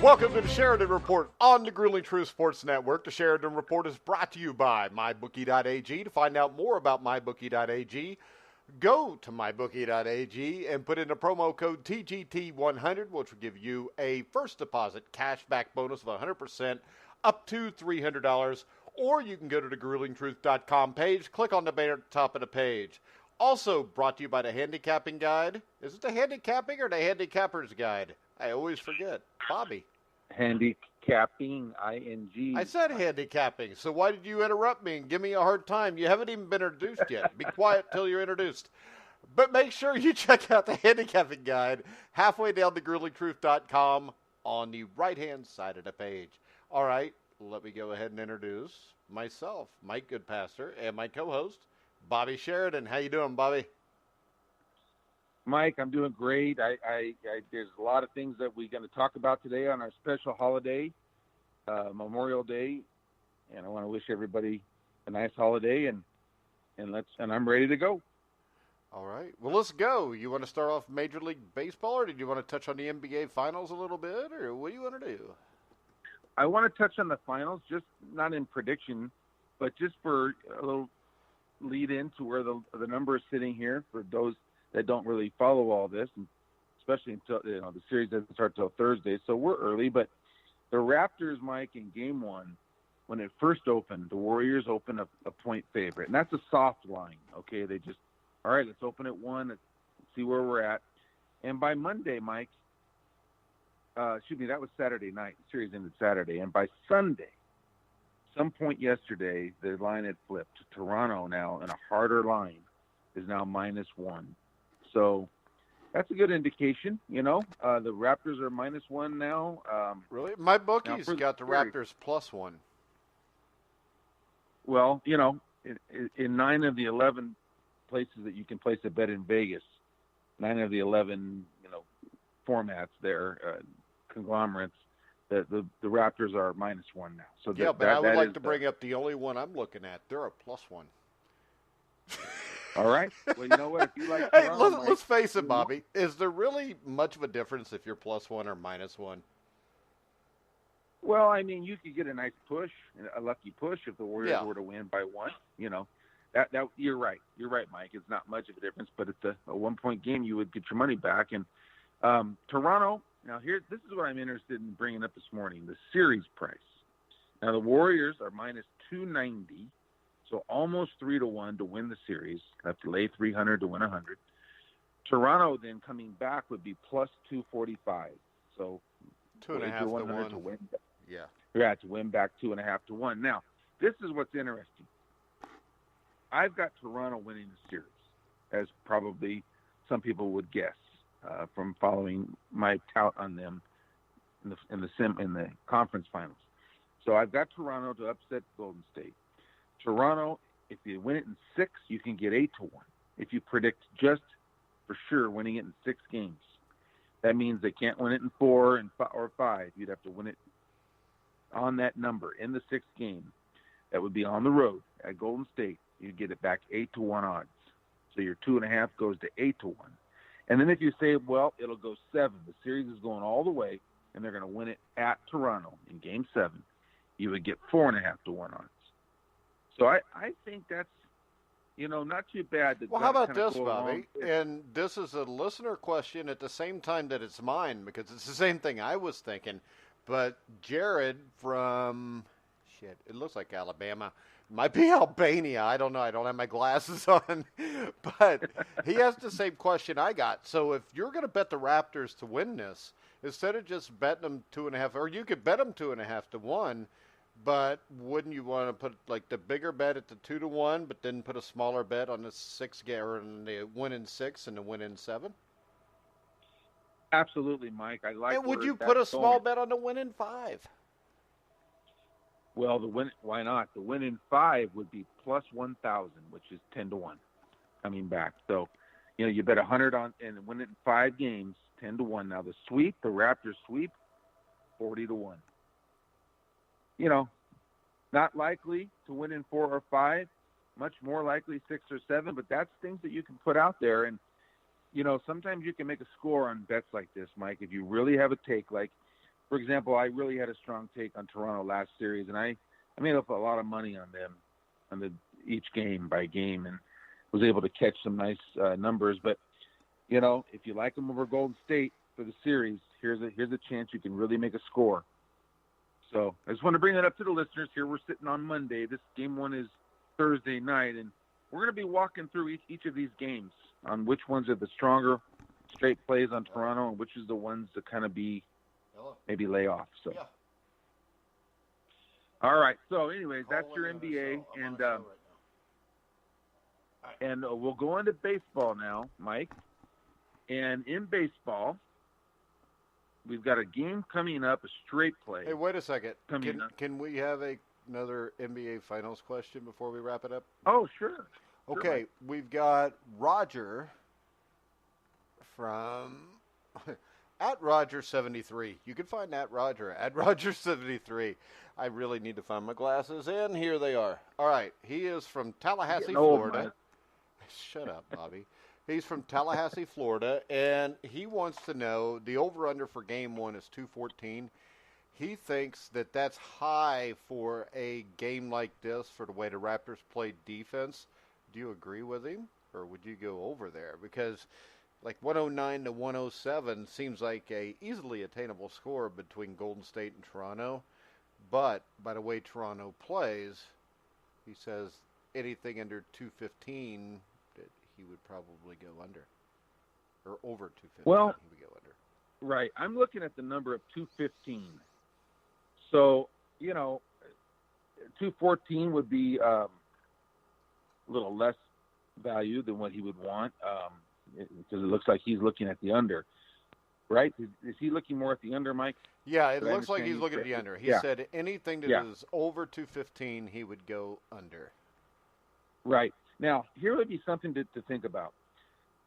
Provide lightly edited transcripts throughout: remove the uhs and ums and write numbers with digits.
Welcome to the Sheridan Report on the Grueling Truth Sports Network. The Sheridan Report is brought to you by MyBookie.ag. To find out more about MyBookie.ag, go to MyBookie.ag and put in the promo code TGT100, which will give you a first deposit cashback bonus of 100% up to $300. Or you can go to the GruelingTruth.com page, click on the banner at the top of the page. Also brought to you by the Handicapping Guide. Is it the Handicapping or the Handicappers Guide? I always forget. Bobby. Handicapping, ING. I said handicapping, so why did you interrupt me and give me a hard time? You haven't even been introduced yet. Be quiet till you're introduced. But make sure you check out the Handicapping Guide halfway down to GruelingTruth.com on the right-hand side of the page. All right, let me go ahead and introduce myself, Mike Goodpastor, and my co-host, Bobby Sheridan. How you doing, Bobby? Mike, I'm doing great. There's a lot of things that we're going to talk about today on our special holiday, Memorial Day, and I want to wish everybody a nice holiday, and I'm ready to go. All right. Well, let's go. You want to start off Major League Baseball, or did you want to touch on the NBA Finals a little bit, or what do you want to do? I want to touch on the finals, just not in prediction, but just for a little lead in to where the number is sitting here for those that don't really follow all this, and especially until the series doesn't start till Thursday. So we're early, but the Raptors, Mike, in Game 1, when it first opened, the Warriors opened a point favorite, and that's a soft line. Okay, they just, all right, let's open at 1, let's see where we're at. And by Monday, Mike, that was Saturday night. The series ended Saturday, and by Sunday, some point yesterday, the line had flipped. Toronto now in a harder line is now -1. So that's a good indication, The Raptors are -1 now. Really? My bookies got the Raptors +1. Well, in 9 of the 11 places that you can place a bet in Vegas, 9 of the 11, formats there, conglomerates, the Raptors are -1 now. So yeah, but I would like to bring up the only one I'm looking at. They're a +1. All right. Well, you know what? If you like hey, Toronto, let's face it, Bobby. Is there really much of a difference if you're +1 or -1? Well, I mean, you could get a nice push, a lucky push if the Warriors were to win by 1. That you're right. You're right, Mike. It's not much of a difference, but it's a 1-point game. You would get your money back. And Toronto. Now, this is what I'm interested in bringing up this morning: the series price. Now, the Warriors are -290. So almost 3-1 to win the series. Have to lay 300 to win 100. Toronto then coming back would be +245. So 2.5 to 1 to win. Yeah, to win back 2.5 to 1. Now, this is what's interesting. I've got Toronto winning the series, as probably some people would guess from following my tout on them in the conference finals. So I've got Toronto to upset Golden State. Toronto, if you win it in 6, you can get 8 to 1. If you predict just for sure winning it in 6 games, that means they can't win it in 4 or 5. You'd have to win it on that number in the 6th game. That would be on the road at Golden State. You'd get it back 8 to 1 odds. So your 2.5 goes to 8 to 1. And then if you say, well, it'll go 7, the series is going all the way, and they're going to win it at Toronto in Game 7, you would get 4.5 to 1 odds. So I think that's, not too bad. Well, how about this, Bobby? And this is a listener question at the same time that it's mine, because it's the same thing I was thinking. But Jared from, it looks like Alabama. Might be Albania. I don't know. I don't have my glasses on. But he has the same question I got. So if you're going to bet the Raptors to win this, instead of just betting them 2.5, or you could bet them 2.5 to 1, but wouldn't you want to put like the bigger bet at the 2 to 1, but then put a smaller bet on the 6 game or on the win in 6 and the win in 7? Absolutely, Mike. I like. And would you put a small bet on the win in 5? Well, why not? The win in 5 would be +1,000, which is 10 to 1 coming back. So, you bet 100 on and win it in 5 games, 10 to 1. Now the Raptors sweep, 40 to 1. Not likely to win in 4 or 5, much more likely 6 or 7, but that's things that you can put out there. And, sometimes you can make a score on bets like this, Mike, if you really have a take. Like for example, I really had a strong take on Toronto last series, and I made up a lot of money on them on each game by game, and was able to catch some nice numbers. But if you like them over Golden State for the series, here's a chance you can really make a score. So I just want to bring that up to the listeners. Here we're sitting on Monday. This game one is Thursday night, and we're going to be walking through each of these games on which ones are the stronger straight plays on Toronto and which is the ones that kind of be maybe lay off. So, yeah. All right. So, anyways, that's your NBA, and we'll go into baseball now, Mike. And in baseball, we've got a game coming up, a straight play. Hey, wait a second. Can we have another NBA Finals question before we wrap it up? Oh, sure. Okay, we've got Roger from at Roger73. You can find at Roger73. I really need to find my glasses, and here they are. All right, he is from Tallahassee, Florida. Shut up, Bobby. He's from Tallahassee, Florida, and he wants to know the over-under for Game 1 is 214. He thinks that that's high for a game like this for the way the Raptors play defense. Do you agree with him, or would you go over there? Because like 109 to 107 seems like a easily attainable score between Golden State and Toronto. But by the way Toronto plays, he says anything under 215 that he would probably go under. Or over 215 he would go under. Right. I'm looking at the number of 215. So, 214 would be a little less value than what he would want because it looks like he's looking at the under. Right? Is he looking more at the under, Mike? Yeah, it looks like he's looking at the under. He said anything that is over 215, he would go under. Right. Now, here would be something to think about.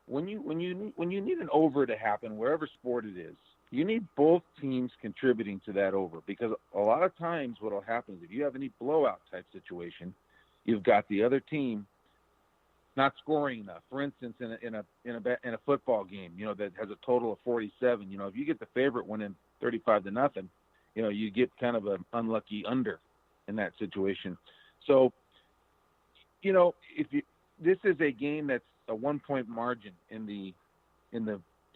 When you need an over to happen, wherever sport it is, you need both teams contributing to that over, because a lot of times what will happen is if you have any blowout type situation, you've got the other team not scoring enough. For instance, in a football game, that has a total of 47, if you get the favorite winning 35-0, you get kind of an unlucky under in that situation. So, this is a game that's a 1-point margin in the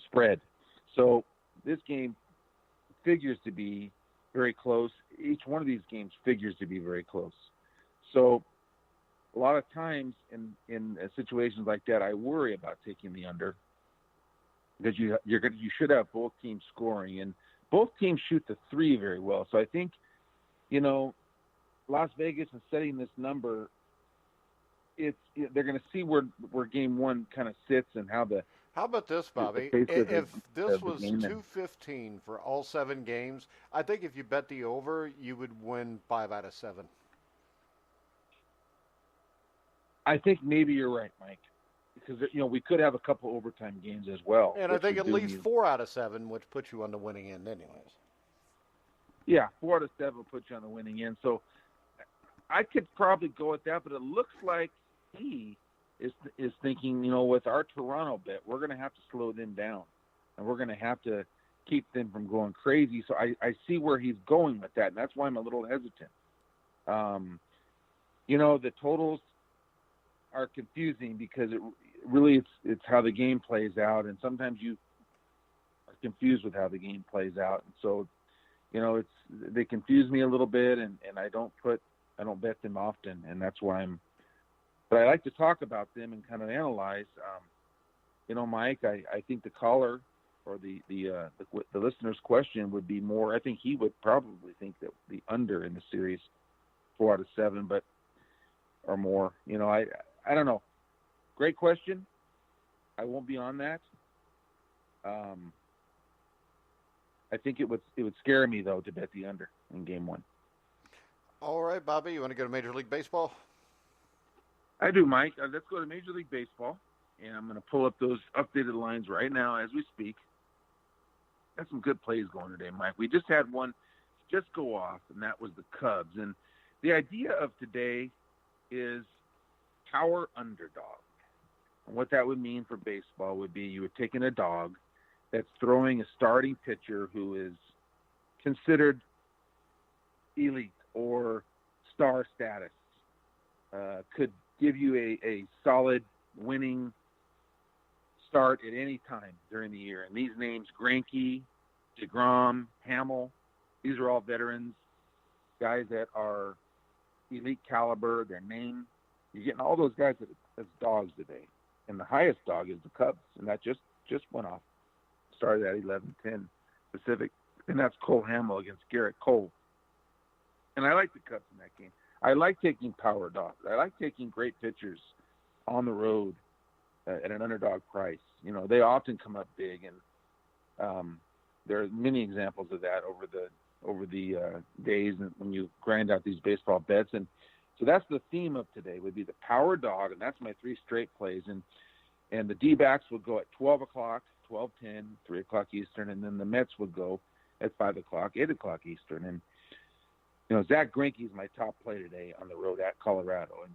spread. So this game figures to be very close. Each one of these games figures to be very close. So a lot of times in situations like that, I worry about taking the under because you should have both teams scoring, and both teams shoot the three very well. So I think, Las Vegas is setting this number. They're going to see where game one kind of sits and how the. How about this, Bobby? If this was 215 for all 7 games, I think if you bet the over, you would win 5 out of 7. I think maybe you're right, Mike, because we could have a couple overtime games as well. And I think at least 4 out of 7, which puts you on the winning end, anyways. Yeah, 4 out of 7 will put you on the winning end. So I could probably go with that, but it looks like he is thinking, with our Toronto bet, we're going to have to slow them down, and we're going to have to keep them from going crazy. So I see where he's going with that, and that's why I'm a little hesitant. The totals are confusing because it's how the game plays out, and sometimes you are confused with how the game plays out, and so they confuse me a little bit, and I don't bet them often, and that's why but I like to talk about them and kind of analyze. Mike, I think the caller or the listener's question would be more. I think he would probably think that the under in the series, 4 out of 7, or more. I don't know. Great question. I won't be on that. I think it would scare me though to bet the under in game 1. All right, Bobby, you want to go to Major League Baseball? I do, Mike. Let's go to Major League Baseball, and I'm going to pull up those updated lines right now as we speak. Got some good plays going today, Mike. We just had one just go off, and that was the Cubs. And the idea of today is power underdog. And what that would mean for baseball would be you would take in a dog that's throwing a starting pitcher who is considered elite or star status could give you a solid winning start at any time during the year. And these names, Greinke, DeGrom, Hamill, these are all veterans, guys that are elite caliber, their name. You're getting all those guys as dogs today. And the highest dog is the Cubs, and that just went off. Started at 11-10 Pacific, and that's Cole Hamill against Garrett Cole. And I like the Cubs in that game. I like taking power dogs. I like taking great pitchers on the road at an underdog price. You know, they often come up big, and there are many examples of that over the days when you grind out these baseball bets. And so that's the theme of today, would be the power dog, and that's my 3 straight plays. And the D-backs would go at 12 o'clock, 12:10, 3 o'clock Eastern, and then the Mets would go at 5 o'clock, 8 o'clock Eastern. And, you know, Zach Greinke is my top play today on the road at Colorado. And,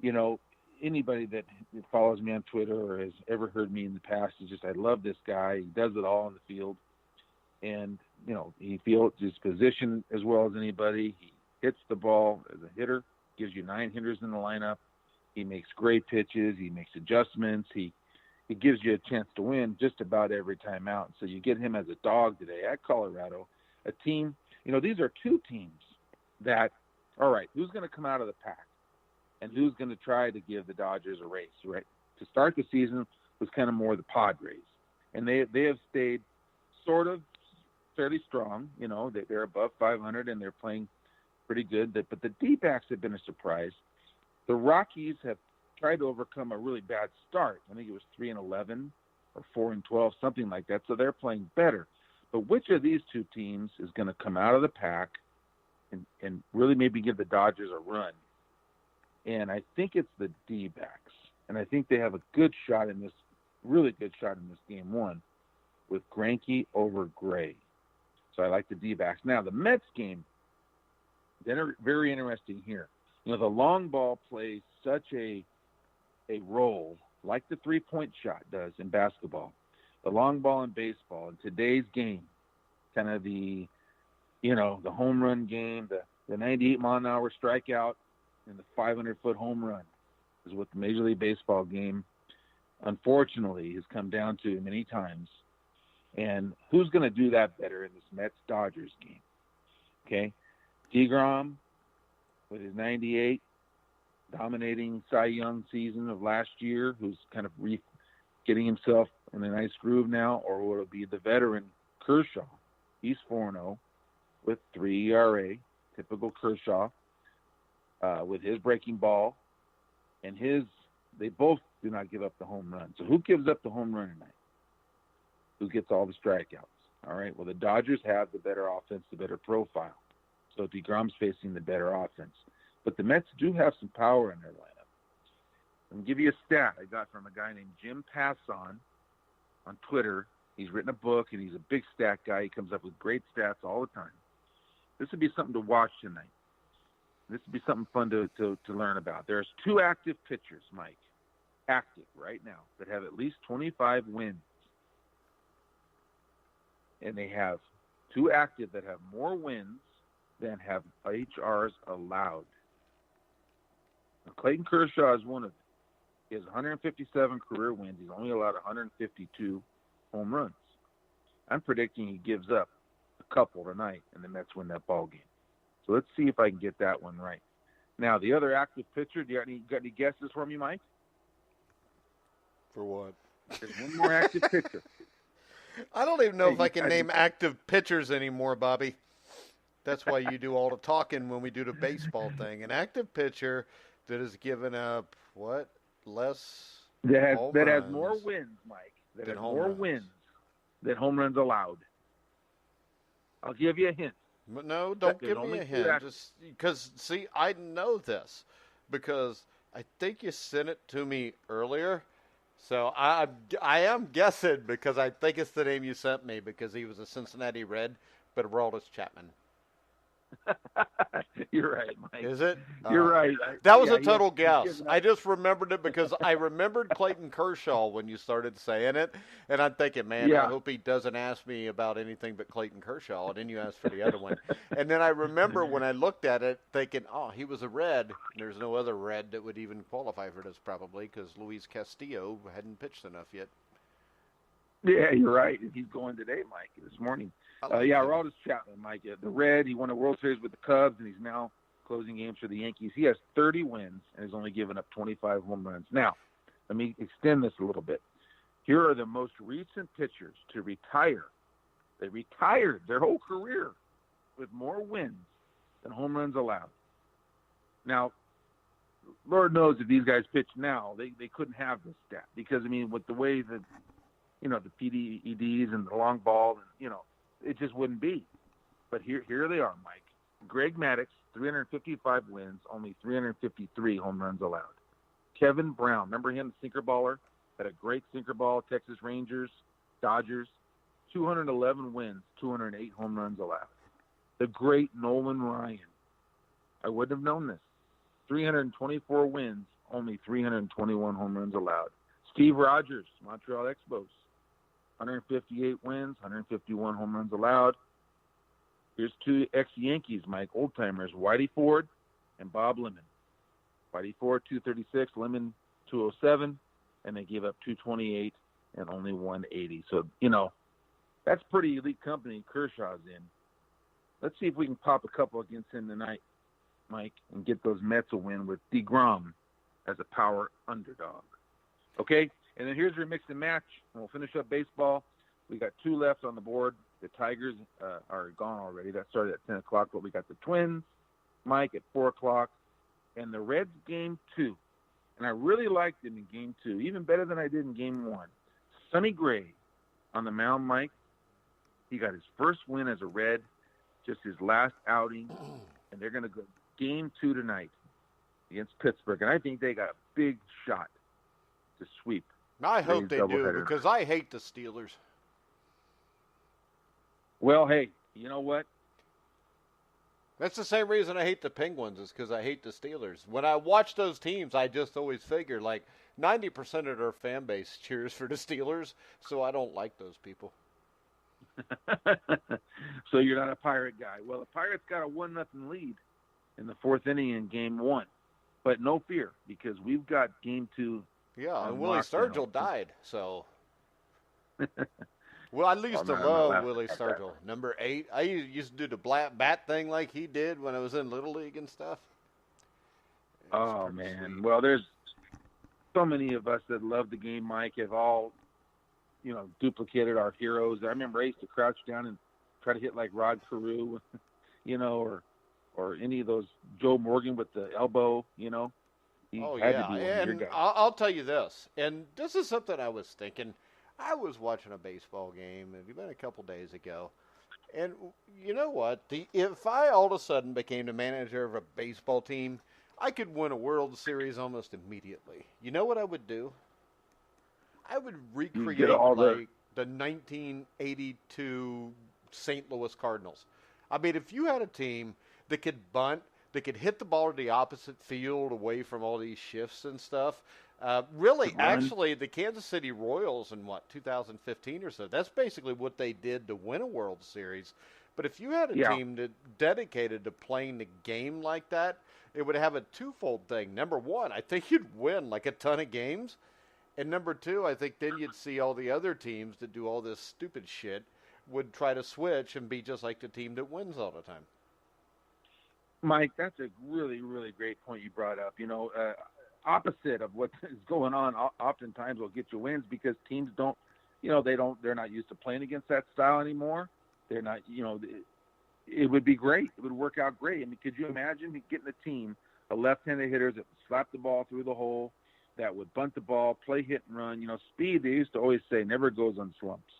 you know, anybody that follows me on Twitter or has ever heard me in the past is just, I love this guy. He does it all in the field. And, you know, he feels his position as well as anybody. He hits the ball as a hitter, gives you 9 hitters in the lineup. He makes great pitches. He makes adjustments. He gives you a chance to win just about every time out. So you get him as a dog today at Colorado, a team. You know, these are 2 teams that, all right, who's going to come out of the pack and who's going to try to give the Dodgers a race, right? To start the season was kind of more the Padres. And they have stayed sort of fairly strong. You know, they're above 500 and they're playing pretty good. But the D-backs have been a surprise. The Rockies have tried to overcome a really bad start. I think it was 3-11 or 4-12, something like that. So they're playing better. But which of these 2 teams is going to come out of the pack and really maybe give the Dodgers a run? And I think it's the D-backs. And I think they have a good shot in this, really good shot in this game 1 with Greinke over Gray. So I like the D-backs. Now, the Mets game, they're very interesting here. You know, the long ball plays such a role, like the 3-point shot does in basketball. The long ball in baseball, in today's game, kind of the, you know, the home run game, the 98-mile-an-hour strikeout, and the 500-foot home run is what the Major League Baseball game, unfortunately, has come down to many times. And who's going to do that better in this Mets-Dodgers game? Okay? DeGrom with his 98, dominating Cy Young season of last year, who's kind of getting himself in a nice groove now, or will it be the veteran Kershaw? He's 4-0 with 3 ERA, typical Kershaw, with his breaking ball, and they both do not give up the home run. So who gives up the home run tonight? Who gets all the strikeouts? All right, well, the Dodgers have the better offense, the better profile. So DeGrom's facing the better offense. But the Mets do have some power in their lineup. I'm going to give you a stat I got from a guy named Jim Passon on Twitter. He's written a book, and he's a big stat guy. He comes up with great stats all the time. This would be something to watch tonight. This would be something fun to learn about. There's 2 active pitchers, Mike, active right now, that have at least 25 wins. And they have 2 active that have more wins than have HRs allowed. Now, Clayton Kershaw is one of them. He has 157 career wins. He's only allowed 152 home runs. I'm predicting he gives up a couple tonight, and the Mets win that ball game. So let's see if I can get that one right. Now, the other active pitcher, got any guesses for me, Mike? For what? There's one more active pitcher. I don't even know if I can name active pitchers anymore, Bobby. That's why you do all the talking when we do the baseball thing. An active pitcher that has given up, what, less that has more wins, Mike. That has more wins than home runs allowed. I'll give you a hint. But no, don't give me a hint. Just because, see, I know this because I think you sent it to me earlier. So I am guessing because I think it's the name you sent me because he was a Cincinnati Red, but Aroldis Chapman. You're right, Mike. Is it? You're right. That was Yeah, a total he's guess. given I up. just remembered it because I remembered Clayton Kershaw when you started saying it, and I'm thinking, man, I Yeah. hope he doesn't ask me about anything but Clayton Kershaw, and then you asked for the other one. And then I remember when I looked at it thinking, oh, he was a red. There's no other red that would even qualify for this probably because Luis Castillo hadn't pitched enough yet. Yeah, you're right. He's going today, Mike, this morning. Yeah, him. we're all just chatting, Mike. The Red, he won a World Series with the Cubs, and he's now closing games for the Yankees. He has 30 wins and has only given up 25 home runs. Now, let me extend this a little bit. Here are the most recent pitchers to retire. They retired their whole career with more wins than home runs allowed. Now, Lord knows if these guys pitch now, they couldn't have this stat because, I mean, with the way that, you know, the PDEDs and the long ball, and, you know, it just wouldn't be. But here they are, Mike. Greg Maddux, 355 wins, only 353 home runs allowed. Kevin Brown, remember him, sinker baller? Had a great sinker ball, Texas Rangers, Dodgers. 211 wins, 208 home runs allowed. The great Nolan Ryan. I wouldn't have known this. 324 wins, only 321 home runs allowed. Steve Rogers, Montreal Expos. 158 wins, 151 home runs allowed. Here's two ex-Yankees, Mike, old-timers, Whitey Ford and Bob Lemon. Whitey Ford, 236, Lemon, 207, and they gave up 228 and only 180. So, you know, that's pretty elite company Kershaw's in. Let's see if we can pop a couple against him tonight, Mike, and get those Mets a win with DeGrom as a power underdog. Okay? And then here's your mix and match, and we'll finish up baseball. We got two left on the board. The Tigers are gone already. That started at 10 o'clock, but we got the Twins, Mike, at 4 o'clock, and the Reds game 2. And I really liked him in game 2, even better than I did in game 1. Sonny Gray on the mound, Mike. He got his first win as a Red, just his last outing, and they're going to go game 2 tonight against Pittsburgh. And I think they got a big shot to sweep. I hope they do because I hate the Steelers. Well, hey, you know what? That's the same reason I hate the Penguins is because I hate the Steelers. When I watch those teams, I just always figure like 90% of their fan base cheers for the Steelers, so I don't like those people. So you're not a Pirate guy. Well, the Pirates got a 1-0 lead in the 4th inning in game 1. But no fear because we've got game 2. Yeah, and Willie Sturgill died, so. Well, I used to love Willie Sturgill. Number 8. I used to do the black bat thing like he did when I was in Little League and stuff. Oh, man. Sweet. Well, there's so many of us that love the game, Mike, have all, you know, duplicated our heroes. I remember I used to crouch down and try to hit like Rod Carew, you know, or any of those Joe Morgan with the elbow, you know. And I'll tell you this, and this is something I was thinking. I was watching a baseball game, it had been a couple days ago, and you know what? If I all of a sudden became the manager of a baseball team, I could win a World Series almost immediately. You know what I would do? I would recreate the 1982 St. Louis Cardinals. I mean, if you had a team that could bunt, that could hit the ball to the opposite field away from all these shifts and stuff. Actually, the Kansas City Royals in, 2015 or so, that's basically what they did to win a World Series. But if you had a team that dedicated to playing the game like that, it would have a twofold thing. Number one, I think you'd win like a ton of games. And number two, I think then you'd see all the other teams that do all this stupid shit would try to switch and be just like the team that wins all the time. Mike, that's a really, really great point you brought up. You know, opposite of what is going on, oftentimes will get you wins because teams don't, you know, they're not used to playing against that style anymore. They're not, you know, it would be great. It would work out great. I mean, could you imagine getting a team of left-handed hitters that would slap the ball through the hole, that would bunt the ball, play hit and run? You know, speed, they used to always say, never goes on slumps.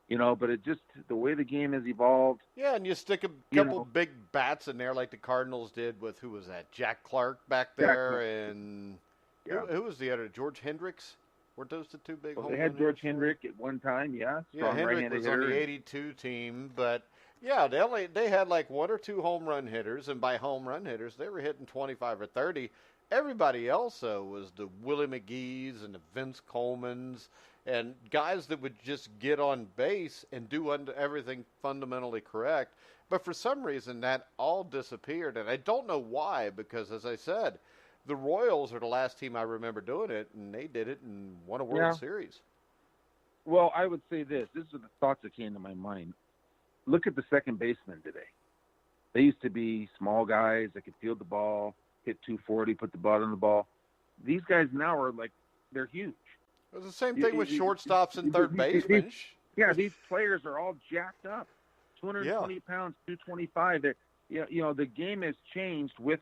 You know, but it just, the way the game has evolved. Yeah, and you stick a couple big bats in there like the Cardinals did with, who was that, Jack Clark back there, and who was the other, George Hendricks? Weren't those the two big They had George Hendrick at one time, Yeah, Hendrick was on the 82 team, but Yeah, they had like one or two home run hitters, and by home run hitters, they were hitting 25 or 30. Everybody else, though, was the Willie McGee's and the Vince Colemans and guys that would just get on base and do everything fundamentally correct. But for some reason, that all disappeared, and I don't know why, because as I said, the Royals are the last team I remember doing it, and they did it and won a World Series. Well, I would say this. This are the thoughts that came to my mind. Look at the second baseman today. They used to be small guys that could field the ball, hit 240, put the butt on the ball. These guys now are like, they're huge. It was the same thing with shortstops and third basemen. These players are all jacked up. 220 pounds, 225. The game has changed with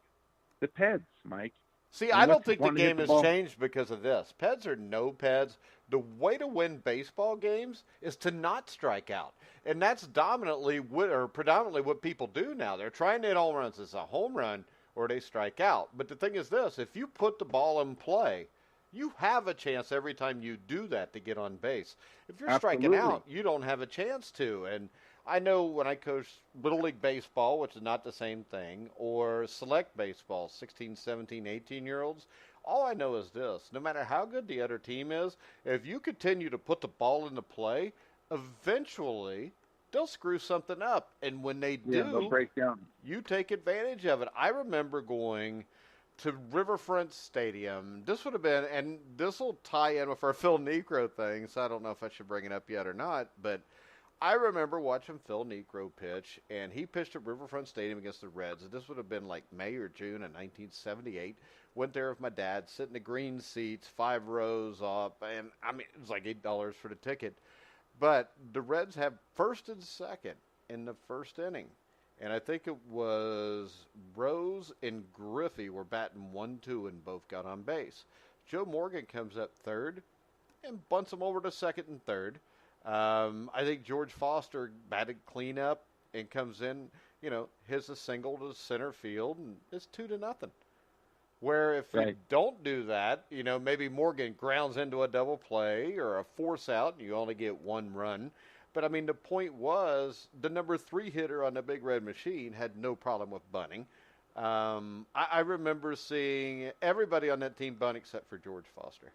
the Peds, Mike. See, I don't think the game has changed because of this. Peds are no Peds. The way to win baseball games is to not strike out. And that's predominantly what people do now. They're trying to hit home runs. It's a home run or they strike out. But the thing is this, if you put the ball in play, you have a chance every time you do that to get on base. If you're striking out, you don't have a chance to. And I know when I coach Little League Baseball, which is not the same thing, or select baseball, 16, 17, 18-year-olds, all I know is this. No matter how good the other team is, if you continue to put the ball into play, eventually they'll screw something up. And when they do, they'll break down. You take advantage of it. I remember going to Riverfront Stadium. This would have been, and this will tie in with our Phil Niekro thing, so I don't know if I should bring it up yet or not, but I remember watching Phil Niekro pitch, and he pitched at Riverfront Stadium against the Reds. This would have been like May or June of 1978. Went there with my dad, sit in the green seats, 5 rows up, and I mean, it was like $8 for the ticket. But the Reds have first and second in the first inning. And I think it was Rose and Griffey were batting 1-2 and both got on base. Joe Morgan comes up third and bunts them over to second and third. I think George Foster batted cleanup and comes in, hits a single to center field, and it's 2-0. Where if you don't do that, maybe Morgan grounds into a double play or a force out, and you only get one run. But, I mean, the point was the number 3 hitter on the Big Red Machine had no problem with bunting. I remember seeing everybody on that team bunt except for George Foster.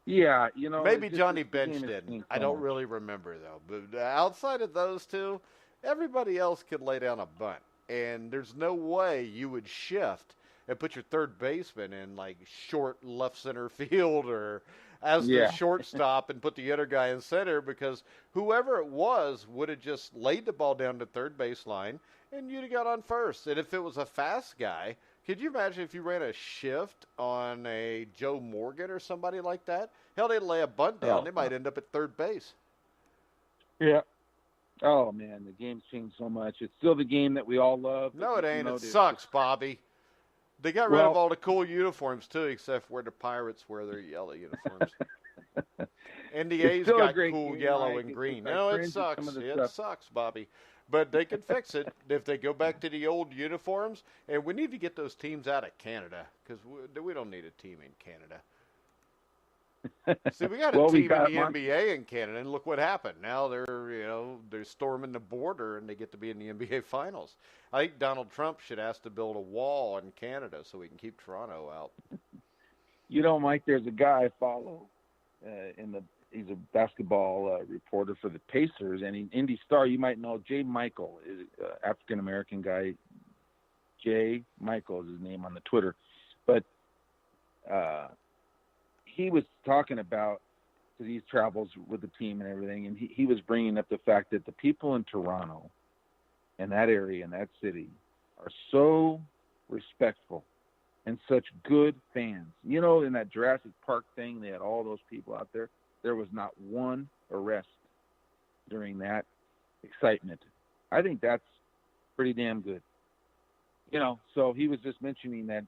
Yeah, maybe Johnny Bench didn't. I don't really remember, though. But outside of those two, everybody else could lay down a bunt. And there's no way you would shift and put your third baseman in, like, short left center field or as the shortstop and put the other guy in center, because whoever it was would have just laid the ball down to third baseline and you'd have got on first. And if it was a fast guy, could you imagine if you ran a shift on a Joe Morgan or somebody like that? Hell, they'd lay a bunt down. They might end up at third base. Yeah. Oh, man, the game's changed so much. It's still the game that we all love. No, it ain't. It sucks, Bobby. They got rid of all the cool uniforms, too, except where the Pirates wear their yellow uniforms. And the A's got cool yellow and green. No, it sucks. It sucks, Bobby. But they can fix it if they go back to the old uniforms. And we need to get those teams out of Canada, because we don't need a team in Canada. See, we got a team in the NBA in Canada, and look what happened. Now they're storming the border, and they get to be in the NBA Finals. I think Donald Trump should ask to build a wall in Canada so we can keep Toronto out. Mike, there's a guy I follow he's a basketball reporter for the Pacers, and Indy Star. You might know Jay Michael is an African American guy. Jay Michael is his name on the Twitter, but he was talking about, because he travels with the team and everything, and he was bringing up the fact that the people in Toronto and that area and that city are so respectful and such good fans. In that Jurassic Park thing, they had all those people out there. There was not one arrest during that excitement. I think that's pretty damn good. So he was just mentioning that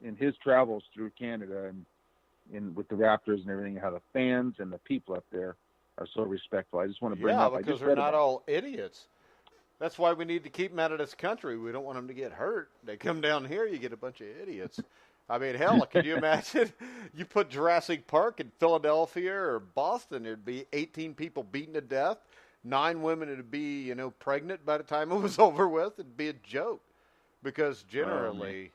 in his travels through Canada and with the Raptors and everything, how the fans and the people up there are so respectful. I just want to bring up. Yeah, because they're not all idiots. That's why we need to keep them out of this country. We don't want them to get hurt. They come down here, you get a bunch of idiots. I mean, hell, can you imagine? You put Jurassic Park in Philadelphia or Boston, there'd be 18 people beaten to death. 9 women to be, pregnant by the time it was over with. It'd be a joke because generally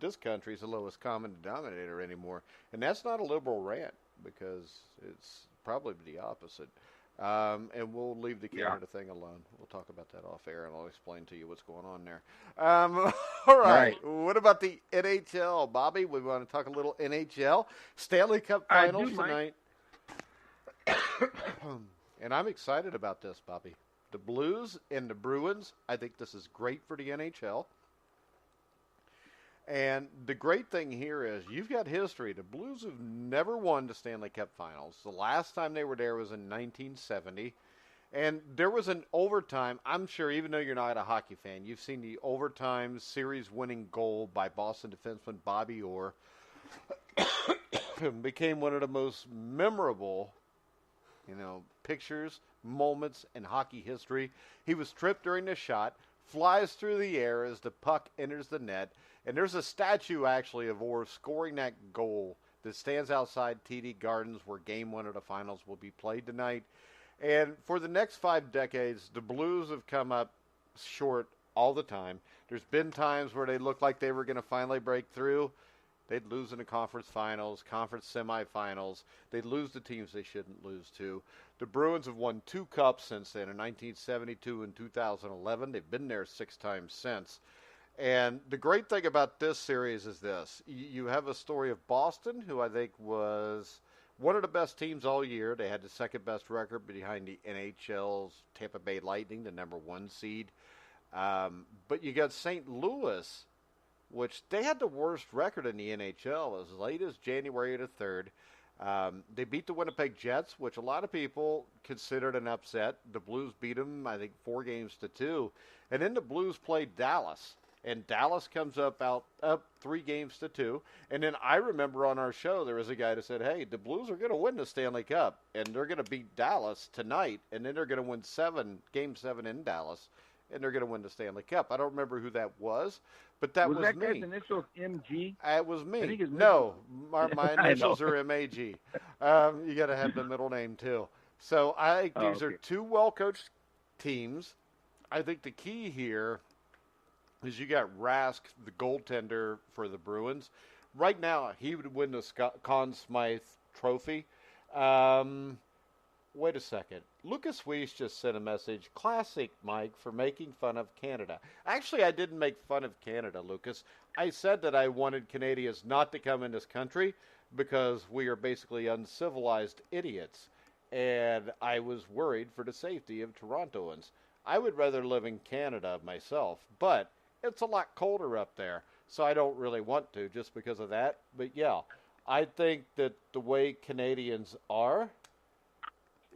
this country's the lowest common denominator anymore. And that's not a liberal rant because it's probably the opposite. And we'll leave the Canada thing alone. We'll talk about that off air, and I'll explain to you what's going on there. All right. What about the NHL, Bobby? We want to talk a little NHL. Stanley Cup Finals tonight. And I'm excited about this, Bobby. The Blues and the Bruins, I think this is great for the NHL. And the great thing here is you've got history. The Blues have never won the Stanley Cup Finals. The last time they were there was in 1970. And there was an overtime. I'm sure, even though you're not a hockey fan, you've seen the overtime series-winning goal by Boston defenseman Bobby Orr. Became one of the most memorable, pictures, moments in hockey history. He was tripped during the shot, flies through the air as the puck enters the net. And there's a statue, actually, of Orr scoring that goal that stands outside TD Gardens where Game 1 of the Finals will be played tonight. And for the next 5 decades, the Blues have come up short all the time. There's been times where they looked like they were going to finally break through. They'd lose in the conference finals, conference semifinals. They'd lose to teams they shouldn't lose to. The Bruins have won 2 cups since then, in 1972 and 2011. They've been there 6 times since. And the great thing about this series is this. You have a story of Boston, who I think was one of the best teams all year. They had the second best record behind the NHL's Tampa Bay Lightning, the number 1 seed. But you got St. Louis, which they had the worst record in the NHL as late as January the 3rd. They beat the Winnipeg Jets, which a lot of people considered an upset. The Blues beat them, I think, 4-2. And then the Blues played Dallas. And Dallas comes up 3-2. And then I remember on our show there was a guy that said, hey, the Blues are going to win the Stanley Cup. And they're going to beat Dallas tonight. And then they're going to win Game 7 in Dallas. And they're going to win the Stanley Cup. I don't remember who that was, but that was that me. guy's initials MG? It was me. I think his no, my initials are MAG. You got to have the middle name, too. So I think these are 2 well-coached teams. I think the key here is you got Rask, the goaltender for the Bruins. Right now, he would win the Conn Smythe Trophy. Wait a second. Lucas Weiss just sent a message. Classic, Mike, for making fun of Canada. Actually, I didn't make fun of Canada, Lucas. I said that I wanted Canadians not to come in this country because we are basically uncivilized idiots. And I was worried for the safety of Torontoans. I would rather live in Canada myself, but it's a lot colder up there, so I don't really want to just because of that. But yeah, I think that the way Canadians are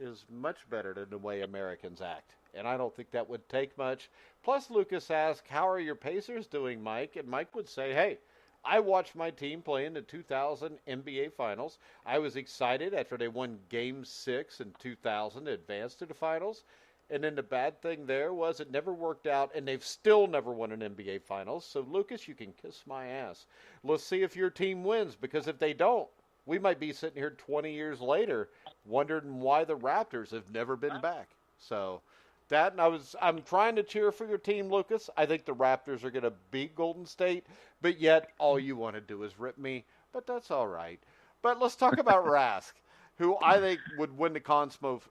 is much better than the way Americans act. And I don't think that would take much. Plus, Lucas asked, how are your Pacers doing, Mike? And Mike would say, hey, I watched my team play in the 2000 NBA Finals. I was excited after they won Game 6 in 2000 to advance to the Finals. And then the bad thing there was it never worked out, and they've still never won an NBA Finals. So, Lucas, you can kiss my ass. Let's see if your team wins, because if they don't, we might be sitting here 20 years later wondering why the Raptors have never been back. So, that, and I'm trying to cheer for your team, Lucas. I think the Raptors are going to beat Golden State, but yet all you want to do is rip me. But that's all right. But let's talk about Rask, who I think would win the Conn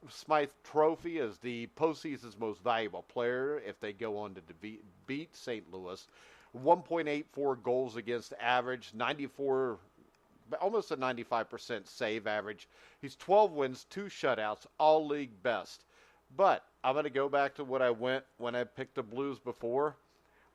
Smythe Trophy as the postseason's most valuable player if they go on to beat St. Louis. 1.84 goals against average, 94, almost a 95% save average. He's 12 wins, 2 shutouts, all league best. But I'm going to go back to what I went when I picked the Blues before.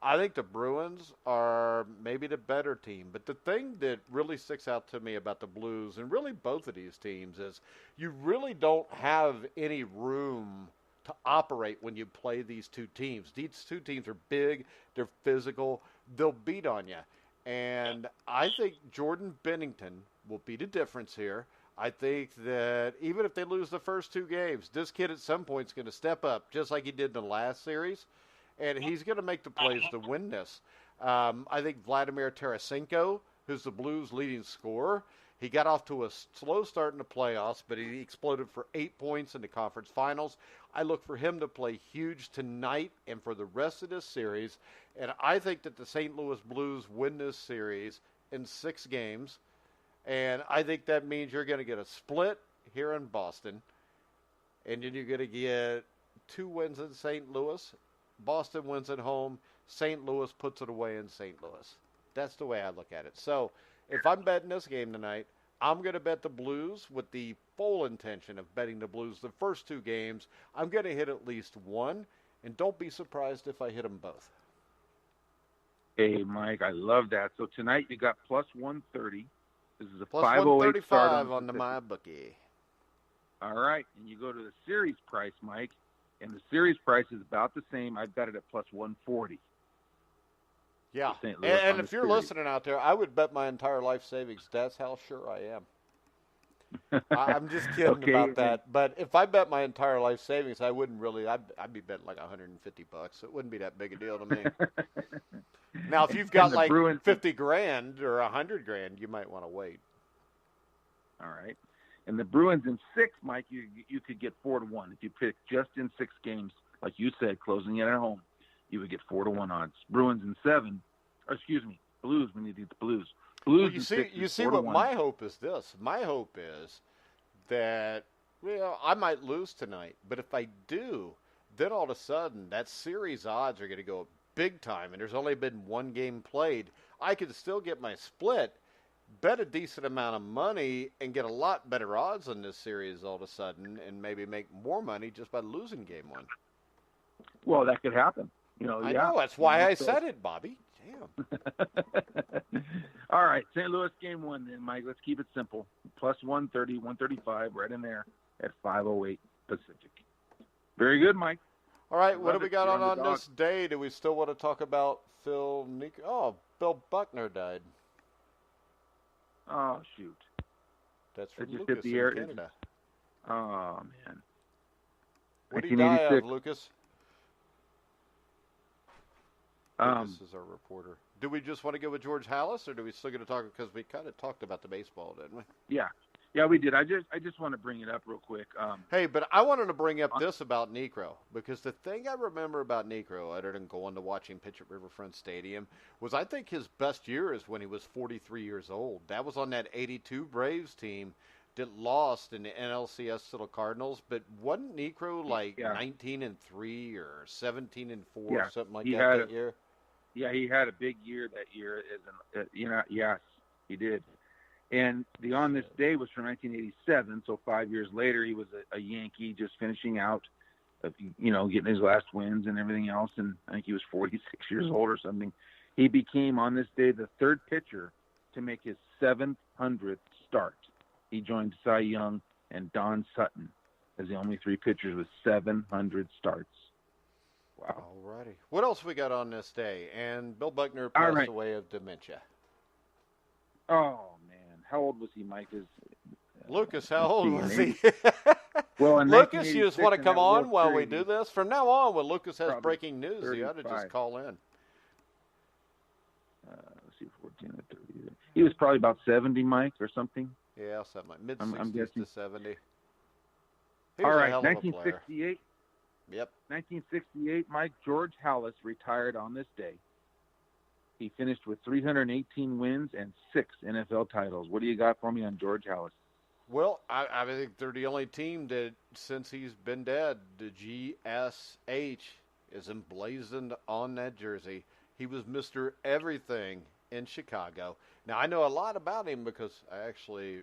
I think the Bruins are maybe the better team. But the thing that really sticks out to me about the Blues, and really both of these teams, is you really don't have any room to operate when you play these 2 teams. These 2 teams are big, they're physical, they'll beat on you. And I think Jordan Bennington will be the difference here. I think that even if they lose the first 2 games, this kid at some point is going to step up, just like he did in the last series. And he's going to make the plays to win this. I think Vladimir Tarasenko, who's the Blues' leading scorer, He got off to a slow start in the playoffs, but he exploded for 8 points in the conference finals. I look for him to play huge tonight and for the rest of this series. And I think that the St. Louis Blues win this series in 6 games. And I think that means you're going to get a split here in Boston. And then you're going to get 2 wins in St. Louis. Boston wins at home. St. Louis puts it away in St. Louis. That's the way I look at it. So if I'm betting this game tonight, I'm going to bet the Blues with the full intention of betting the Blues the first 2 games. I'm going to hit at least one, and don't be surprised if I hit them both. Hey, Mike, I love that. So tonight you got plus 130. This is a Plus 508 start 135 on the MyBookie. All right, and you go to the series price, Mike, and the series price is about the same. I've got it at plus 140. Yeah, and if you're listening out there, I would bet my entire life savings. That's how sure I am. I'm just kidding about that. But if I bet my entire life savings, I wouldn't really. I'd be betting like $150. It wouldn't be that big a deal to me. Now, if you've got like $50,000 or $100,000, you might want to wait. All right. And the Bruins in 6, Mike, you could get 4-1 if you pick just in 6 games, like you said, closing it at home. You would get 4-1 odds. Bruins in 7, or excuse me, Blues. We need to get the Blues. Blues. Well, you see what my hope is. This my hope is that I might lose tonight, but if I do, then all of a sudden that series odds are going to go big time, and there's only been 1 game played. I could still get my split, bet a decent amount of money, and get a lot better odds on this series all of a sudden, and maybe make more money just by losing game 1. Well, that could happen. I know. That's why I said it, Bobby. Damn. All right. St. Louis game 1 then, Mike. Let's keep it simple. Plus 130, 135, right in there at 508 Pacific. Very good, Mike. All right. What do we got on this day? Do we still want to talk about Phil Niekro? Oh, Bill Buckner died. Oh, shoot. That's from Lucas in Canada. Oh, man. What did he die of, Lucas? This is our reporter. Do we just want to go with George Halas, or do we still going to talk, because we kind of talked about the baseball, didn't we? Yeah, we did. I just want to bring it up real quick. Hey, but I wanted to bring up this about Niekro, because the thing I remember about Niekro, other than going to watch him pitch at Riverfront Stadium, was I think his best year is when he was 43 years old. That was on that 82 Braves team that lost in the NLCS to the Cardinals, but wasn't Niekro like 19-3 or 17-4 or something like that year? Yeah, he had a big year that year. Yes, he did. And the On This Day was from 1987, so 5 years later he was a Yankee, just finishing out, getting his last wins and everything else. And I think he was 46 years old or something. He became, on this day, the 3rd pitcher to make his 700th start. He joined Cy Young and Don Sutton as the only 3 pitchers with 700 starts. Wow. All righty. What else we got on this day? And Bill Buckner passed away of dementia. Oh, man. How old was he, Mike? Lucas, how old was he? Well, Lucas, you just want to come on while we do this? From now on, when Lucas has breaking news, you ought to just call in. Let's see, 14 or 30. He was probably about 70, Mike, or something. Yeah, something like mid-60s to 70. All right, 1968. Yep. 1968, Mike, George Halas retired on this day. He finished with 318 wins and 6 NFL titles. What do you got for me on George Halas? Well, I think they're the only team that, since he's been dead, the GSH is emblazoned on that jersey. He was Mr. Everything in Chicago. Now, I know a lot about him because I actually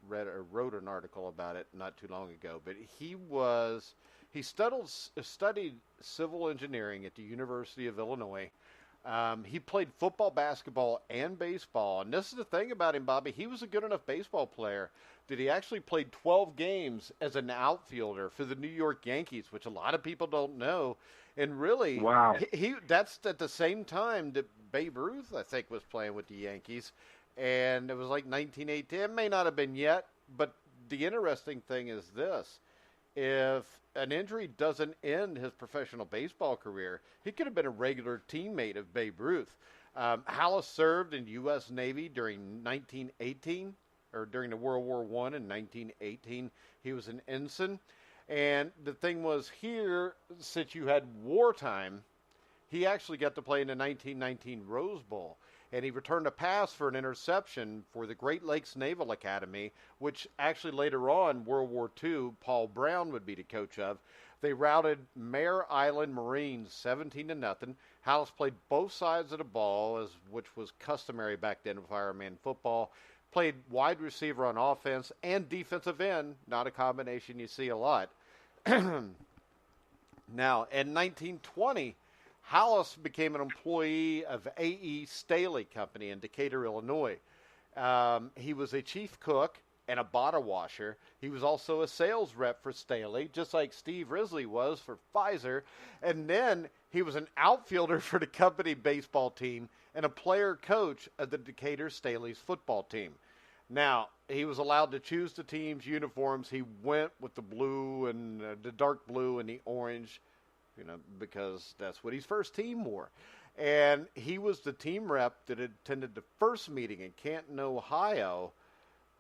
wrote an article about it not too long ago, but he studied civil engineering at the University of Illinois. He played football, basketball, and baseball. And this is the thing about him, Bobby. He was a good enough baseball player that he actually played 12 games as an outfielder for the New York Yankees, which a lot of people don't know. And really, wow. That's at the same time that Babe Ruth, I think, was playing with the Yankees. And it was like 1918. It may not have been yet, but the interesting thing is this. If an injury doesn't end his professional baseball career, he could have been a regular teammate of Babe Ruth. Halas served in U.S. Navy during 1918 or during the World War I in 1918. He was an ensign. And the thing was here, since you had wartime, he actually got to play in the 1919 Rose Bowl. And he returned a pass for an interception for the Great Lakes Naval Academy, which actually later on, World War II, Paul Brown would be the coach of. They routed Mare Island Marines 17-0. Halas played both sides of the ball, which was customary back then in fireman football. Played wide receiver on offense and defensive end, not a combination you see a lot. Now, in 1920, Halas became an employee of A.E. Staley Company in Decatur, Illinois. He was a chief cook and a bottle washer. He was also a sales rep for Staley, just like Steve Risley was for Pfizer. And then he was an outfielder for the company baseball team and a player coach of the Decatur Staley's football team. Now, he was allowed to choose the team's uniforms. He went with the blue and the dark blue and the orange, because that's what his first team wore. And he was the team rep that attended the first meeting in Canton, Ohio,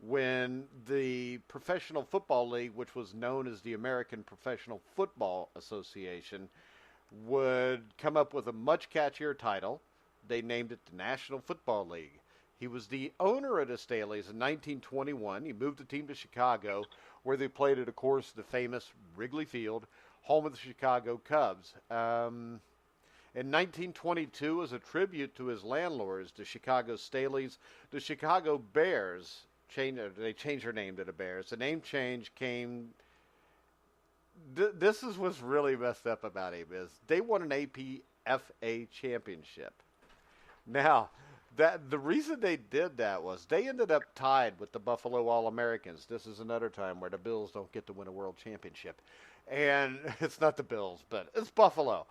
when the Professional Football League, which was known as the American Professional Football Association, would come up with a much catchier title. They named it the National Football League. He was the owner of the Staleys in 1921. He moved the team to Chicago, where they played at, of course, the famous Wrigley Field, home of the Chicago Cubs. In 1922, as a tribute to his landlords, the Chicago Staleys, the Chicago Bears, they changed their name to the Bears. The name change came... This is what's really messed up about him, is they won an APFA championship. Now... the reason they did that was they ended up tied with the Buffalo All-Americans. This is another time where the Bills don't get to win a world championship. And it's not the Bills, but it's Buffalo.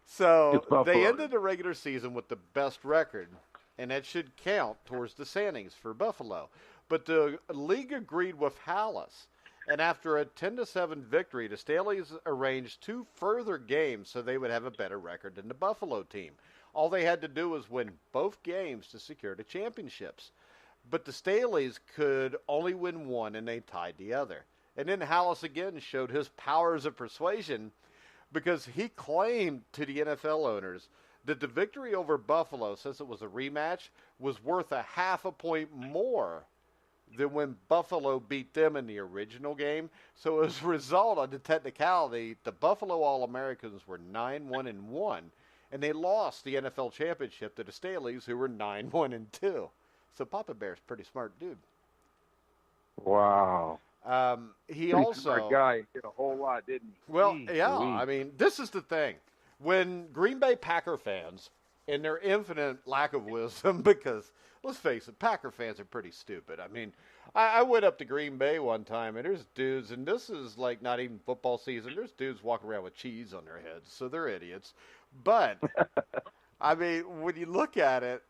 So they ended the regular season with the best record, and that should count towards the standings for Buffalo. But the league agreed with Halas, and after a 10-7 victory, the Staleys arranged 2 further games so they would have a better record than the Buffalo team. All they had to do was win both games to secure the championships. But the Staleys could only win one, and they tied the other. And then Halas again showed his powers of persuasion, because he claimed to the NFL owners that the victory over Buffalo, since it was a rematch, was worth a half a point more than when Buffalo beat them in the original game. So as a result of the technicality, the Buffalo All-Americans were 9-1-1. And they lost the NFL championship to the Staleys, who were 9-1-2. So Papa Bear's a pretty smart dude. Wow. He pretty also smart guy. Did a whole lot, didn't he? Well, yeah. I mean, this is the thing. When Green Bay Packer fans, in their infinite lack of wisdom, because let's face it, Packer fans are pretty stupid. I mean, I went up to Green Bay one time, and there's dudes, and this is like not even football season. There's dudes walking around with cheese on their heads, so they're idiots. But, I mean, when you look at it,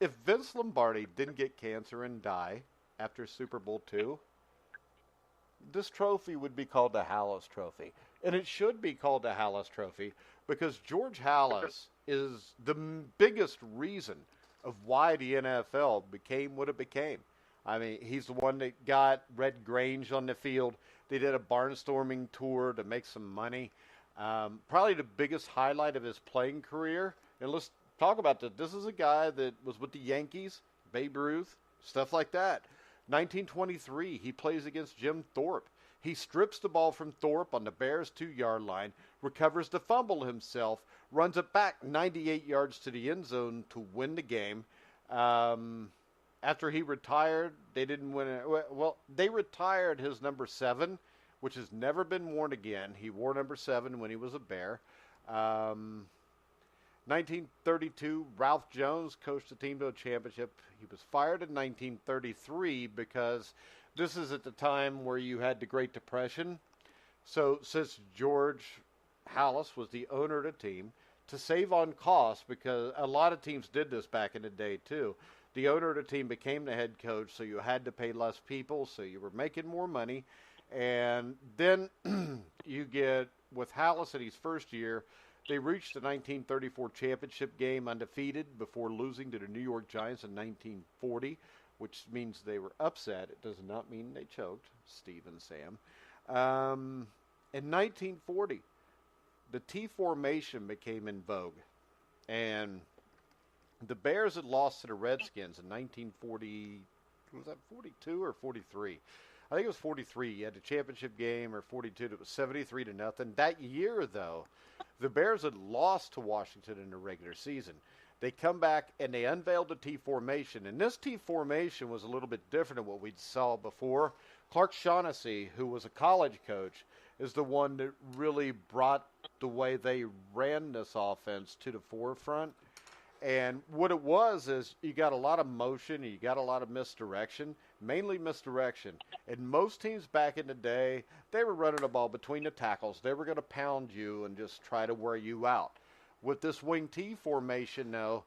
if Vince Lombardi didn't get cancer and die after Super Bowl II, this trophy would be called the Halas Trophy. And it should be called the Halas Trophy because George Halas is the biggest reason of why the NFL became what it became. I mean, he's the one that got Red Grange on the field. They did a barnstorming tour to make some money. Probably the biggest highlight of his playing career. And let's talk about that. This is a guy that was with the Yankees, Babe Ruth, stuff like that. 1923, he plays against Jim Thorpe. He strips the ball from Thorpe on the Bears' 2-yard line, recovers the fumble himself, runs it back 98 yards to the end zone to win the game. After he retired, they didn't win it. Well, they retired his number 7, which has never been worn again. He wore number 7 when he was a Bear. 1932, Ralph Jones coached the team to a championship. He was fired in 1933 because this is at the time where you had the Great Depression. So since George Halas was the owner of the team, to save on costs, because a lot of teams did this back in the day too, the owner of the team became the head coach, so you had to pay less people, so you were making more money. And then you get, with Halas in his first year, they reached the 1934 championship game undefeated before losing to the New York Giants in 1940. which means they were upset. It does not mean they choked, Steve and Sam. In 1940, the T formation became in vogue, and the Bears had lost to the Redskins in 1940. Was that 42 or 43? I think it was 43. You had a championship game, or 42. It was 73-0. That year, though, the Bears had lost to Washington in the regular season. They come back and they unveiled the T formation, and this T formation was a little bit different than what we saw before. Clark Shaughnessy, who was a college coach, is the one that really brought the way they ran this offense to the forefront. And what it was is you got a lot of motion, you got a lot of misdirection, mainly misdirection. And most teams back in the day, they were running the ball between the tackles. They were going to pound you and just try to wear you out. With this wing T formation, though,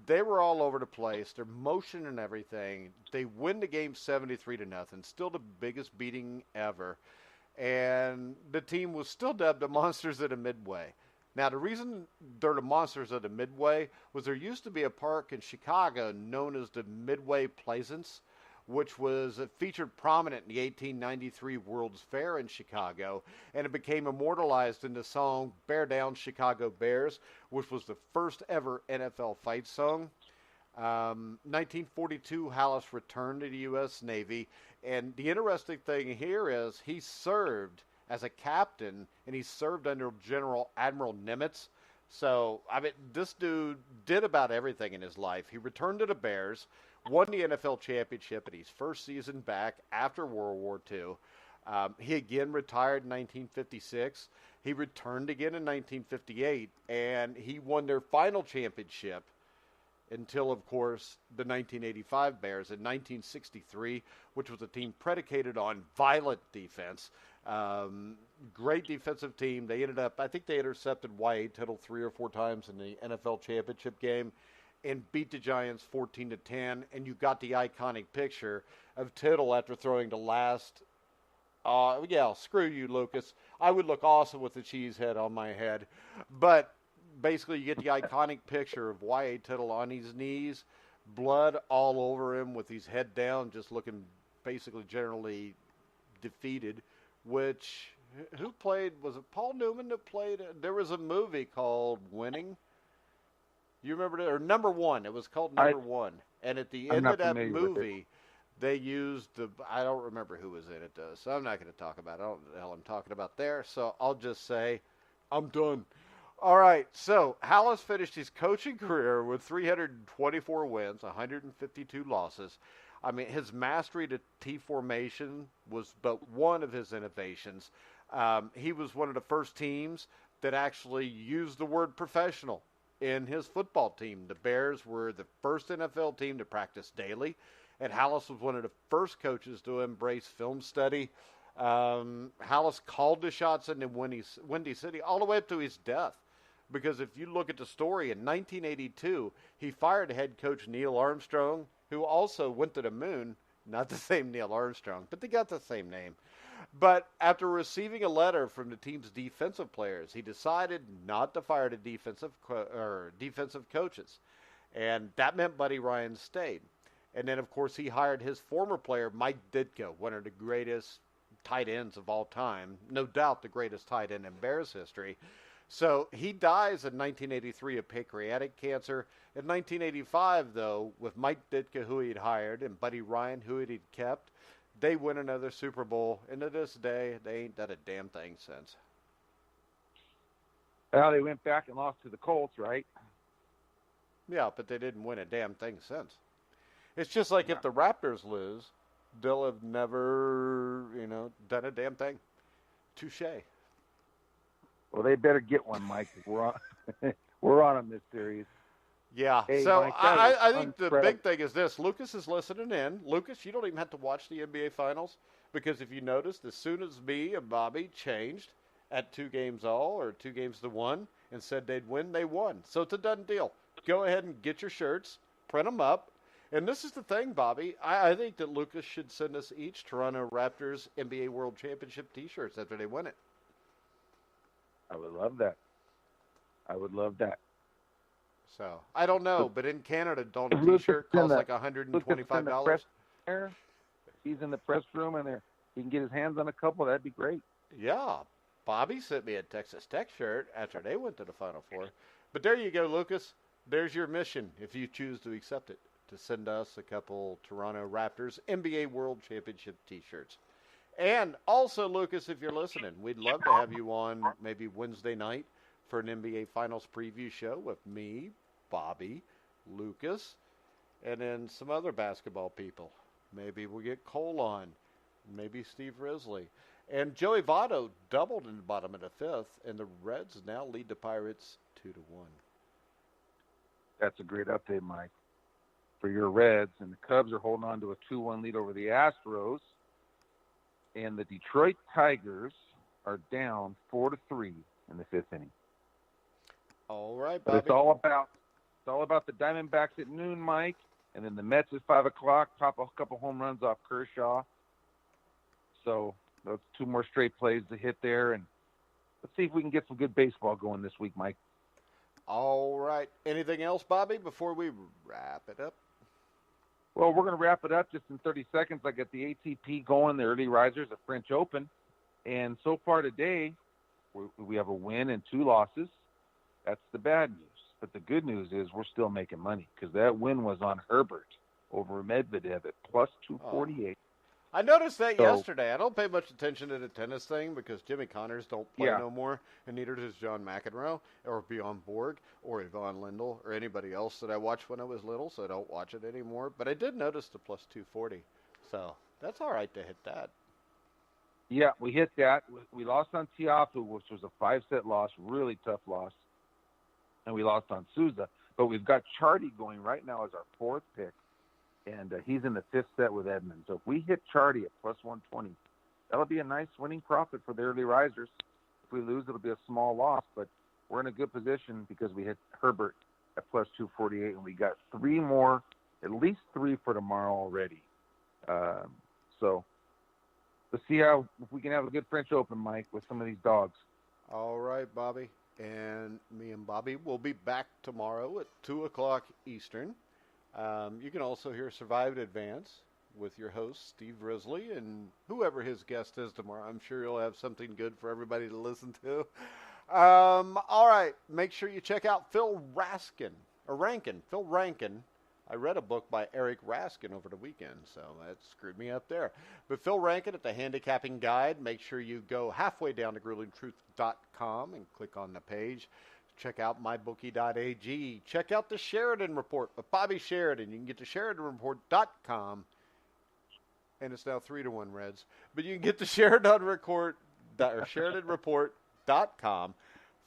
they were all over the place. Their motion and everything. They win the game 73-0, still the biggest beating ever. And the team was still dubbed the Monsters of the Midway. Now, the reason they're the Monsters of the Midway was there used to be a park in Chicago known as the Midway Plaisance, which was featured prominent in the 1893 World's Fair in Chicago, and it became immortalized in the song Bear Down Chicago Bears, which was the first ever NFL fight song. 1942, Halas returned to the U.S. Navy, and the interesting thing here is he served as a captain, and he served under General Admiral Nimitz. So, I mean, this dude did about everything in his life. He returned to the Bears, won the NFL championship in his first season back after World War II. He again retired in 1956. He returned again in 1958, and he won their final championship until, of course, the 1985 Bears in 1963, which was a team predicated on violent defense. Great defensive team. They ended up, I think they intercepted Y.A. Tittle 3 or 4 times in the NFL championship game and beat the Giants 14-10. And you got the iconic picture of Tittle after throwing the last, screw you, Lucas. I would look awesome with the cheese head on my head. But basically you get the iconic picture of Y.A. Tittle on his knees, blood all over him with his head down, just looking basically generally defeated. Which, who played, was it Paul Newman that played? There was a movie called Winning. You remember that? Or Number One. It was called Number One. And at the end of that movie, they used I don't remember who was in it, though, so I'm not going to talk about it. I don't know what the hell I'm talking about there, so I'll just say, I'm done. All right, so Halas finished his coaching career with 324 wins, 152 losses. I mean, his mastery to T formation was but one of his innovations. He was one of the first teams that actually used the word professional in his football team. The Bears were the first NFL team to practice daily, and Halas was one of the first coaches to embrace film study. Halas called the shots in Windy City all the way up to his death. Because if you look at the story, in 1982, he fired head coach Neil Armstrong, who also went to the moon. Not the same Neil Armstrong, but they got the same name. But after receiving a letter from the team's defensive players, he decided not to fire the defensive coaches. And that meant Buddy Ryan stayed. And then, of course, he hired his former player, Mike Ditka, one of the greatest tight ends of all time. No doubt the greatest tight end in Bears history. So he dies in 1983 of pancreatic cancer. In 1985, though, with Mike Ditka, who he'd hired, and Buddy Ryan, who he'd kept, they win another Super Bowl. And to this day, they ain't done a damn thing since. Well, they went back and lost to the Colts, right? Yeah, but they didn't win a damn thing since. It's just like if the Raptors lose, they'll have never, done a damn thing. Touché. Well, they better get one, Mike. We're on them this series. Yeah. Hey, so Mike, I think the big thing is this. Lucas is listening in. Lucas, you don't even have to watch the NBA Finals because if you noticed, as soon as me and Bobby changed at 2 games all or 2 games to 1 and said they'd win, they won. So it's a done deal. Go ahead and get your shirts, print them up. And this is the thing, Bobby. I think that Lucas should send us each Toronto Raptors NBA World Championship T-shirts after they win it. I would love that. So I don't know, but in Canada, don't If a Lucas T-shirt is in cost the like Lucas is in the $125? press there, if he's in the press room and there, he can get his hands on a couple. That'd be great. Yeah, Bobby sent me a Texas Tech shirt after they went to the Final Four. But there you go, Lucas. There's your mission if you choose to accept it, to send us a couple Toronto Raptors NBA World Championship T-shirts. And also, Lucas, if you're listening, we'd love to have you on maybe Wednesday night for an NBA Finals preview show with me, Bobby, Lucas, and then some other basketball people. Maybe we'll get Cole on, maybe Steve Risley. And Joey Votto doubled in the bottom of the fifth, and the Reds now lead the Pirates 2-1. That's a great update, Mike, for your Reds. And the Cubs are holding on to a 2-1 lead over the Astros. And the Detroit Tigers are down 4-3 in the fifth inning. All right, But Bobby. it's all about the Diamondbacks at noon, Mike, and then the Mets at 5 o'clock. Pop a couple home runs off Kershaw. So those two more straight plays to hit there, and let's see if we can get some good baseball going this week, Mike. All right. Anything else, Bobby, before we wrap it up? Well, we're going to wrap it up just in 30 seconds. I got the ATP going, the early risers, the French Open. And so far today, we have a win and 2 losses. That's the bad news. But the good news is we're still making money because that win was on Herbert over Medvedev at plus 248. I noticed that yesterday. I don't pay much attention to the tennis thing because Jimmy Connors don't play no more, and neither does John McEnroe or Bjorn Borg or Yvonne Lindell or anybody else that I watched when I was little, so I don't watch it anymore. But I did notice the plus 240, so that's all right to hit that. Yeah, we hit that. We lost on Tiafoe, which was a 5-set loss, really tough loss, and we lost on Souza. But we've got Chardy going right now as our 4th pick. And he's in the 5th set with Edmund. So if we hit Chardy at plus 120, that'll be a nice winning profit for the early risers. If we lose, it'll be a small loss, but we're in a good position because we hit Herbert at plus 248, and we got 3 more, at least 3 for tomorrow already. So let's see if we can have a good French Open, Mike, with some of these dogs. All right, Bobby. And me and Bobby will be back tomorrow at 2 o'clock Eastern. You can also hear Survive in Advance with your host, Steve Risley, and whoever his guest is tomorrow. I'm sure you'll have something good for everybody to listen to. All right. Make sure you check out Phil Rankin. I read a book by Eric Raskin over the weekend, so that screwed me up there. But Phil Rankin at the Handicapping Guide. Make sure you go halfway down to grulingtruth.com and click on the page. Check out mybookie.ag. Check out the Sheridan Report with Bobby Sheridan. You can get to SheridanReport.com. And it's now 3-1 Reds. But you can get the SheridanReport.com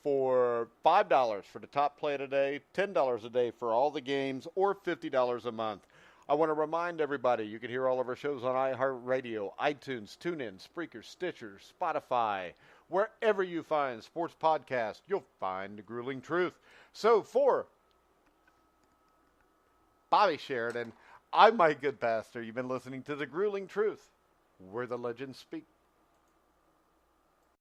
for $5 for the top play today, $10 a day for all the games, or $50 a month. I want to remind everybody you can hear all of our shows on iHeartRadio, iTunes, TuneIn, Spreaker, Stitcher, Spotify. Wherever you find sports podcasts, you'll find The Grueling Truth. So for Bobby Sheridan, I'm Mike Goodpaster. You've been listening to The Grueling Truth, where the legends speak.